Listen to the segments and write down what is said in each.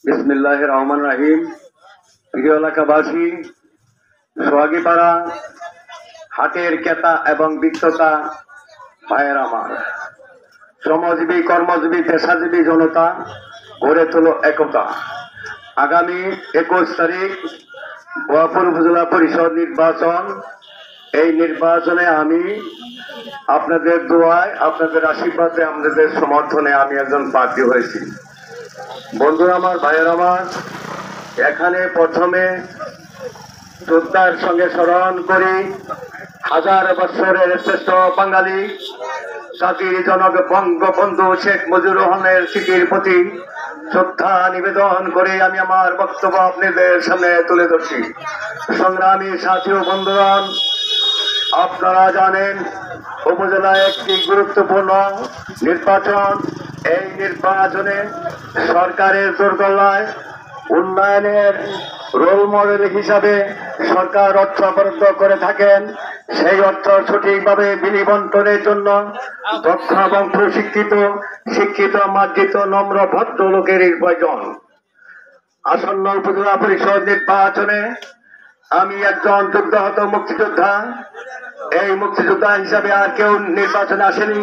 বিসমিল্লাহির রহমানির রহিম। প্রিয় এলাকাবাসী, সোহাগীপাড়া হাটের ক্রেতা এবং বিক্রেতা ভাইয়ের আমার, শ্রমজীবী কর্মজীবী পেশাজীবী জনতা, গড়ে তোলো একতা। আগামী 21 তারিখ বোয়াপুর উপজেলা পরিষদ নির্বাচন। এই নির্বাচনে আমি আপনাদের দোয়ায়, আপনাদের আশীর্বাদে, আপনাদের সমর্থনে আমি একজন প্রার্থী হয়েছি। বন্ধুরা আমার, ভাইয়ের আমার, এখানে প্রথমে শ্রদ্ধার সঙ্গে স্মরণ করি হাজার বৎসরের শ্রেষ্ঠ বাঙালি জাতির জনক বঙ্গবন্ধু শেখ মুজিবুর রহমানের স্মৃতির প্রতি শ্রদ্ধা নিবেদন করে আমি আমার বক্তব্য আপনাদের সামনে তুলে ধরছি। সংগ্রামী সাথী ও বন্ধুগণ, আপনারা জানেন উপজেলায় একটি গুরুত্বপূর্ণ নির্বাচন। এই নির্বাচনে সরকারের দোরগোড়ায় উন্নয়নের রোল মডেল হিসাবে সরকার অর্থ বরাদ্দ করে থাকেন। সেই অর্থ সঠিকভাবে বিনিবন্টনের জন্য দক্ষ এবং শিক্ষিত মার্জিত নম্র ভদ্র লোকের প্রয়োজন। আসন্ন উপজেলা পরিষদ নির্বাচনে আমি একজন যুদ্ধহত মুক্তিযোদ্ধা। এই মুক্তিযোদ্ধা হিসাবে আর কেউ নির্বাচনে আসেনি।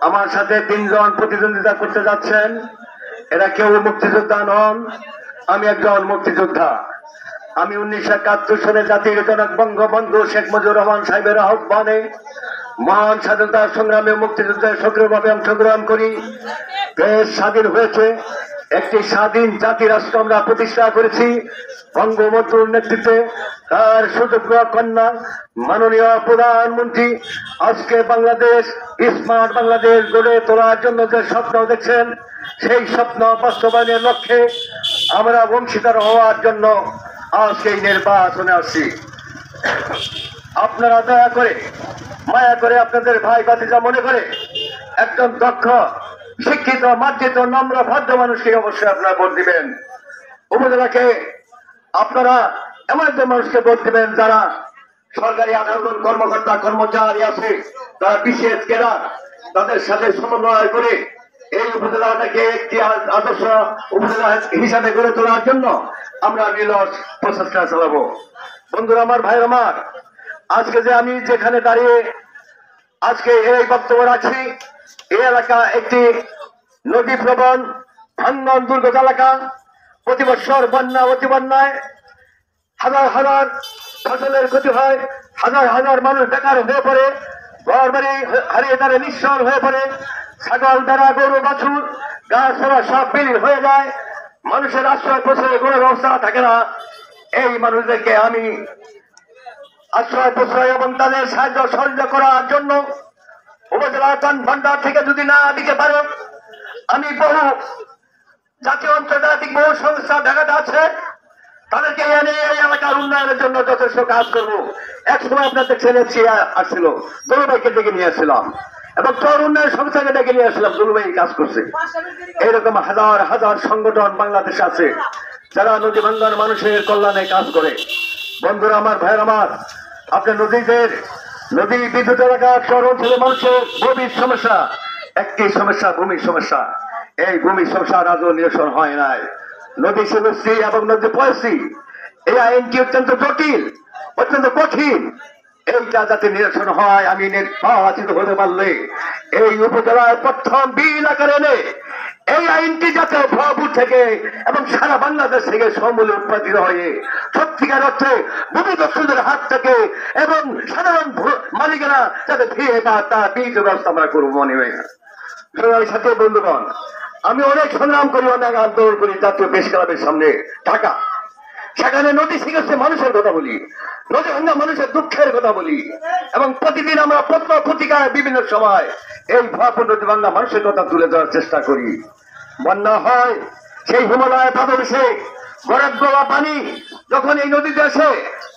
আমার সাথে 3 জন প্রতিদ্বন্দ্বিতা করতে যাচ্ছেন। এরা কেউ মুক্তিযোদ্ধা নন, আমি একজন মুক্তিযোদ্ধা। আমি 1971 সালে জাতির জনক বঙ্গবন্ধু শেখ মুজিবুর রহমান সাহেবের আহ্বানে মহান স্বাধীনতা সংগ্রামে মুক্তিযুদ্ধে সক্রিয়ভাবে অংশগ্রহণ করি। দেশ স্বাধীন হয়েছে, একটি স্বাধীন জাতি রাষ্ট্র আমরা প্রতিষ্ঠা করেছি বঙ্গবন্ধুর নেতৃত্বে। তার সুযোগ্য কন্যা মাননীয় প্রধানমন্ত্রী আজকে বাংলাদেশ স্মার্ট বাংলাদেশ গড়ে তোলার জন্য যে স্বপ্ন দেখছেন, সেই স্বপ্ন বাস্তবায়নের লক্ষ্যে আমরা অংশীদার হওয়ার জন্য আজকে এই নির্বাচনে আসছি। আপনারা দয়া করে, মায়া করে, আপনাদের ভাই ভাতিজা মনে করে একজন দক্ষ, শিক্ষিত, মার্জিত, নম্র, ভদ্র মানুষকে অবশ্যই আপনারা ভোট দিবেন। উপজেলাকে আপনারা এমন একজন মানুষকে ভোট দিবেন যারা সরকারি 18 জন কর্মকর্তা কর্মচারী আছে, তারা বিশেষ ক্যাডার, তাদের সাথে সমন্বয় করে এই উপজেলাটাকে একটি আদর্শ উপজেলা হিসাবে গড়ে তোলার জন্য আমরা নিরলস প্রচেষ্টা চালাবো। বন্ধুরা আমার, ভাই আমার, আজকে যে আমি যেখানে দাঁড়িয়ে আজকে এই বক্তব্য রাখছি, এই এলাকা একটি নদী প্রবণ ভাঙ্গন দুর্গত এলাকা। প্রতি বছর বন্যা অতি বন্যায় হাজার হাজার ফসলের ক্ষতি হয়, হাজার হাজার মানুষ বেকার হয়ে পড়ে, ঘর বাড়ি হারিয়ে তারা নিঃস্ব হয়ে পড়ে, ছাগল দ্বারা গরু বাছুর গাছ সব বিলীন হয়ে যায়, মানুষের আশ্রয় প্রশ্রয়ের কোনো ব্যবস্থা থাকে না। এই মানুষদেরকে আমি আশ্রয় প্রশ্রয় এবং তাদের সাহায্য সহযোগিতা করার জন্য উপজেলা ভান্ডার থেকে যদি না দিতে পারে, আমি বহু জাতীয় আন্তর্জাতিক বহু সংস্থা ঢাকাতে আছে, তাদেরকে এনে এই এলাকার উন্নয়নের জন্য যথেষ্ট কাজ করবো। এক সময় আপনাদের ছেলে আসছিল, দুলুভাইকে ডেকে নিয়ে আসছিলাম এবং তোর উন্নয়ন সংস্থাকে ডেকে নিয়ে আসছিলাম, দুলুভাই কাজ করছে। এইরকম হাজার হাজার সংগঠন বাংলাদেশে আছে যারা নদী ভাঙ্গন মানুষের কল্যাণে কাজ করে। বন্ধুরা আমার, ভাইয়ের আমার, আপনার নদী বিদ্যুৎ এলাকা শহর অঞ্চলের মানুষের গভীর সমস্যা, একটি সমস্যা ভূমির সমস্যা। এই ভূমির সমস্যা আজও নিরসন হয় নাই। নদী সমস্যা এবং নদী পয়সি, এই আইনটি অত্যন্ত জটিল, অত্যন্ত কঠিন। এইটা যাতে নিরসন হয়, আমি নির্বাচিত হতে পারলে এই উপজেলায় প্রথম বিল আকারে এনে এই আইনটি যাতে ভরপুর থেকে এবং সারা বাংলাদেশ থেকে সমূলে উৎপাদিত হয়ে সত্যিকার অর্থে ভূমিদস্যুদের হাত থেকে এবং সাধারণ মালিকেরা যাতে ফিরে পায়, তার বীজ ব্যবস্থা আমরা করবো মনে হয়। সাথে বন্ধুগণ, আমি অনেক সংগ্রাম করি, অনেক আন্দোলন করি জাতীয় প্রেস ক্লাবের সামনে ঢাকা। সেখানে নদী শিখেছে মানুষের কথা বলি, নদী ভাঙ্গা মানুষের দুঃখের কথা বলি এবং প্রতিদিন আমরা পত্র পত্রিকায় বিভিন্ন সময় এই ভয়াবহ নদী ভাঙ্গা মানুষের কথা তুলে ধরার চেষ্টা করি। বন্যা হয়, সেই হিমালয় পাদদেশে গড়ের গোলা পানি যখন এই নদীতে আসে,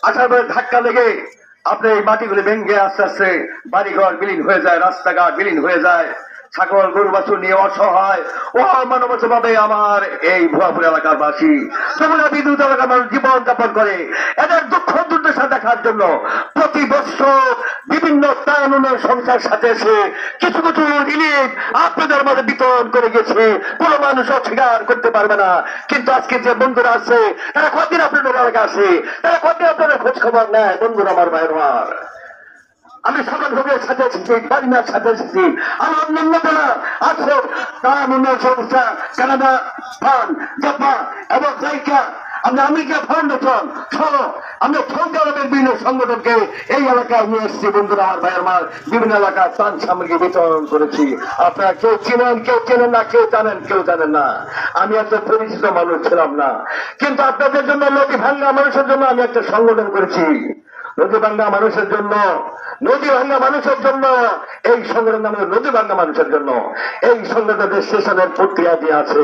আসার পরে ধাক্কা লেগে আপনার এই মাটিগুলি ভেঙে আস্তে আস্তে বাড়িঘর বিলীন হয়ে যায়, রাস্তাঘাট বিলীন হয়ে যায়, ছাগল গরু বাছুর নিয়ে অসহায় ও মানবত ভাবে আমার এই ভুয়াপুর এলাকার বাসী, যমুনা বিদ্যুৎ এলাকার মানুষ জীবন যাপন করে। এদের দুঃখ তামাশা দেখার জন্য প্রতি বছর বিভিন্ন তারুণের সংস্থার সাথে এসে কিছু কিছু রিলিফ আপনাদের মধ্যে বিতরণ করে গেছে, কোন মানুষ অস্বীকার করতে পারবে না। কিন্তু আজকে যে বন্ধুরা আছে তারা কতদিন আপনাদের এলাকা আসে, তারা কতদিন আপনাদের খোঁজ খবর নেয়? বন্ধুরা আমার ভাইয়ের আমার, আমি সকল ভোগের সাথে এসেছি, বাড়িনার সাথে এসেছি, আমার অন্যান্যরা আছে তারুণ্য সংস্থা, কানাডা ফান্ড, জাপান এবং জায়গা, আমরা আমেরিকা ফাউন্ডেশন সহ আমরা সৌদি আরবের বিভিন্ন সংগঠনকে এই এলাকায় নিয়ে এসেছি। বন্ধুরা আমার ভাইয়ের আমার, বিভিন্ন এলাকায় ত্রাণ সামগ্রী বিতরণ করেছি। আপনারা কেউ চিনেন, কেউ চেনেন না, কেউ জানেন, কেউ জানেন না। আমি এত পরিচিত মানুষ ছিলাম না, কিন্তু আপনাদের জন্য, নদী ভাঙ্গা মানুষের জন্য আমি একটা সংগঠন করেছি। নদী ভাঙ্গা মানুষের জন্য, নদী ভাঙ্গা মানুষের জন্য এই সংগঠন নাম নদী ভাঙ্গা মানুষের জন্য। এই সংগঠনের স্টেশনের প্রক্রিয়া দিয়ে আছে।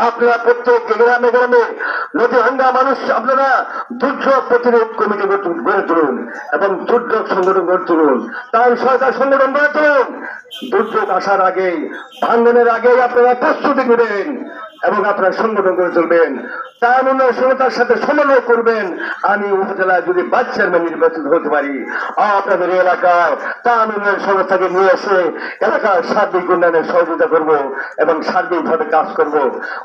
আপনারা প্রত্যেক গ্রামে গ্রামে নদী ভাঙ্গা মানুষ, আপনারা দুর্যোগ প্রতিরোধ কমিটি গড়ে তুলুন এবং দুর্যোগ সংগঠন গড়ে তুলুন, তাই সরকার সংগঠন গড়ে তুলুন। দুর্যোগ আসার আগেই, ভাঙ্গনের আগেই আপনারা প্রস্তুতি নেবেন এবং আপনারা সংগঠন করে তুলবেন, তার উন্নয়নশীলতার সাথে সমন্বয় করবেন। আমি উপজেলায় যদি ভাইস চেয়ারম্যান নির্বাচিত হতে পারি, আপনাদের এলাকায় তার উন্নয়ন সংস্থাকে নিয়ে এসে এলাকার সার্বিক উন্নয়নের সহযোগিতা করব এবং সার্বিকভাবে কাজ করব।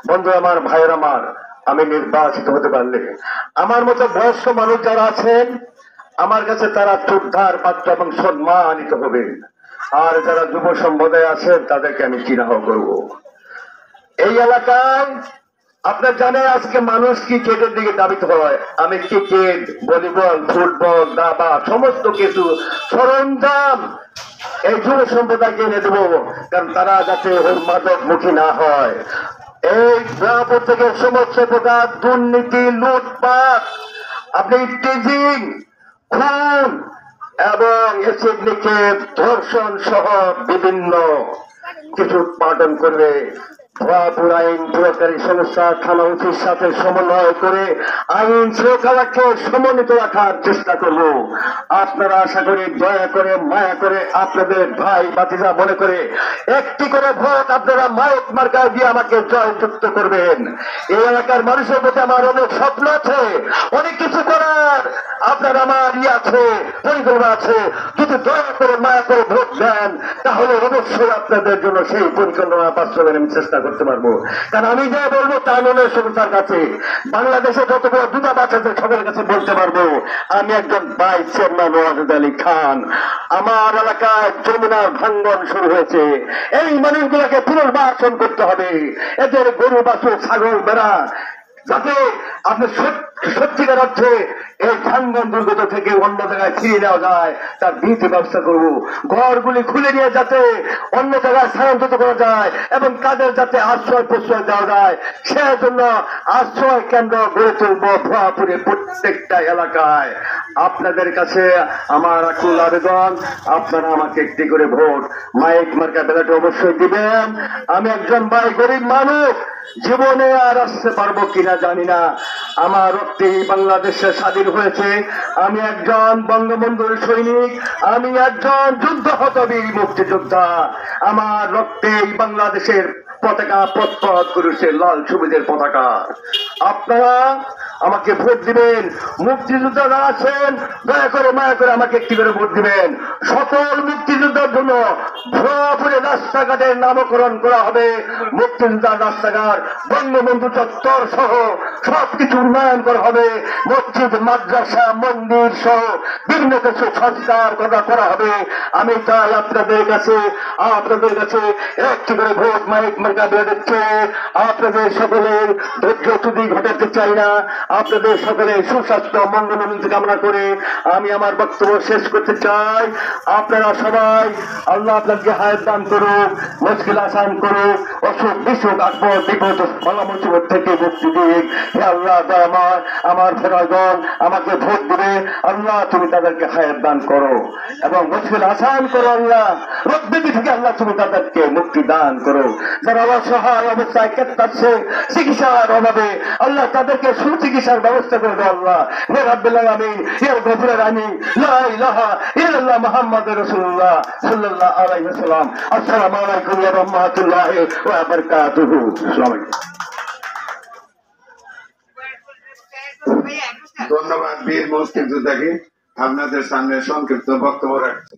বন্ধু আমার, ভাইয়ের আমার, আমি নির্বাচিত হতে পারলে আমার মতো বয়স্ক মানুষ যারা আছেন আমার কাছে, তারা শ্রদ্ধার পাত্র এবং সম্মানিত হবেন। আর যারা যুব সম্প্রদায় আছেন তাদেরকে আমি চিনাহ করব। এই এলাকায় আপনার জানেন আজকে মানুষ ক্রিকেটের দিকে দাবিত হয়। আমি ক্রিকেট, ভলিবল, ফুটবল, দাবা সমস্ত কিছু সরঞ্জাম এই যুব সম্প্রদায়কে এনে দেবো, কারণ তারা যাতে মাদক মুখী না হয়। এই ব্যাপার থেকে সমস্ত প্রকার দুর্নীতি, লুটপাট, আপনি টিজিং, খুন এবং এসিড নিক্ষেপ, ধর্ষণ সহ বিভিন্ন কিছু উৎপাদন করবে। ভুয়াপুর আইন প্রয়োগকারী সংস্থা থানা অফিস সাথে সমন্বয় করে আইন শৃঙ্খলাকে সমন্বিত রাখার চেষ্টা করব। আপনারা আশা করি দয়া করে, মায়া করে, আপনাদের ভাই ভাতিজা মনে করে একটি করে ভোট আপনারা মাইক মার্কা দিয়ে আমাকে জয়যুক্ত করবেন। এই এলাকার মানুষের প্রতি আমার অনেক স্বপ্ন আছে, অনেক কিছু করার আপনার আমার আছে, পরিকল্পনা আছে। যদি দয়া করে মায়া করে ভোট দেন তাহলে অবশ্যই আপনাদের জন্য সেই পরিকল্পনা বাস্তবায়নে আমি চেষ্টা করতে পারবো। কারণ আমি যা বলবো তা নয় সংস্থার কাছে, বাংলাদেশে যত বড় দূতাবাস আছে সকলের কাছে বলতে পারবো আমি একজন ভাইস চেয়ারম্যান ওয়াহিদ আলী খান। আমার এলাকায় যমুনার ভাঙ্গন শুরু হয়েছে। এই মানুষগুলোকে পুনর্বাসন করতে হবে। এদের গরু, বাছুর, ছাগল, বেড়া যাতে আপনি সত্যিকার অর্থে এই ভাঙ্গন দুর্গত থেকে অন্য জায়গায় ফিরিয়ে নেওয়া যায় তার বিধি ব্যবস্থা করবো। ঘরগুলি খুলে নিয়ে যাতে অন্য জায়গায় স্থানান্তরিত করা যায় এবং তাদের যাতে আশ্রয় প্রশ্রয় দেওয়া যায় সেজন্য আশ্রয় কেন্দ্র গড়ে তুলবো ভুয়াপুরে প্রত্যেকটা এলাকায়। আপনাদের কাছে আমার আকুল আবেদন, আপনারা আমাকে একটি করে ভোট মাইক মার্কা বেলাটা অবশ্যই দিবেন। আমি একজন ভাই, গরিব মানুষ, জীবনে আর আসতে পারবো কিনা জানি না। আমার রক্তে বাংলাদেশে স্বাধীন হয়েছে। আমি একজন বঙ্গবন্ধুর সৈনিক, আমি একজন যুদ্ধহত বীর মুক্তিযোদ্ধা। আমার রক্তে বাংলাদেশের পতাকা পথ করেছে লাল সবুজের পতাকা। আপনারা আমাকে ভোট দিবেন। মুক্তিযোদ্ধারা আছেন, দয়া করে মায়া করে আমাকে একটি করে ভোট দিবেন। সকল মুক্তিযোদ্ধার জন্য ভুয়াপুরে রাস্তাঘাটের নামকরণ করা হবে মুক্তিযোদ্ধার রাস্তাঘাট, বঙ্গবন্ধু চত্বর সহ সবকিছু উন্নয়ন করা হবে। মসজিদ, মাদ্রাসা, মন্দির সহ বিভিন্ন কিছু সংস্কার করা হবে। আমি চাই আপনাদের কাছে একটি করে ভোট মাইক মার্কা দিয়ে দিচ্ছে। আপনাদের সকলের ধৈর্য ত্রুটি ঘটাতে চাই না। আপনাদের সকলের সুস্বাস্থ্য মঙ্গল কামনা করে আমি আমার বক্তব্য শেষ করতে চাই। আপনারা সবাই, আল্লাহ আপনাকে হায়াত দান করুক, মুশকিল আসান করুক, অসুখ বিসুখ আকবর বিপদ ফলা মুসিবত থেকে মুক্তি দিক। হে আল্লাহ, আমার ফেরাগণ আমাকে ভোট দিবে। আল্লাহ তুমি তাদেরকে হায়াত দান করো এবং মুশকিল আসান করো। আল্লাহ রোগব্যাধি থেকে আল্লাহ তুমি তাদেরকে মুক্তি দান করো। যারা অসহায় অবস্থায় কেটে চিকিৎসার অভাবে আল্লাহ তাদেরকে সুচিকিৎসার ব্যবস্থা করে দাও। আল্লাহ হে রাব্বুল আলামিন, হে গফুর রাহিম, লা ইলাহা ইল্লাল্লাহ মুহাম্মাদুর রাসূলুল্লাহ সাল্লাল্লাহু আলাইহি ওয়াসাল্লাম। আসসালামু আলাইকুম ওয়া রাহমাতুল্লাহি ওয়া বারাকাতুহু। আসসালামু আলাইকুম। ধন্যবাদ বীর মুক্তিযোদ্ধাকে। আপনাদের সামনে সংক্ষিপ্ত বক্তব্য রাখছি।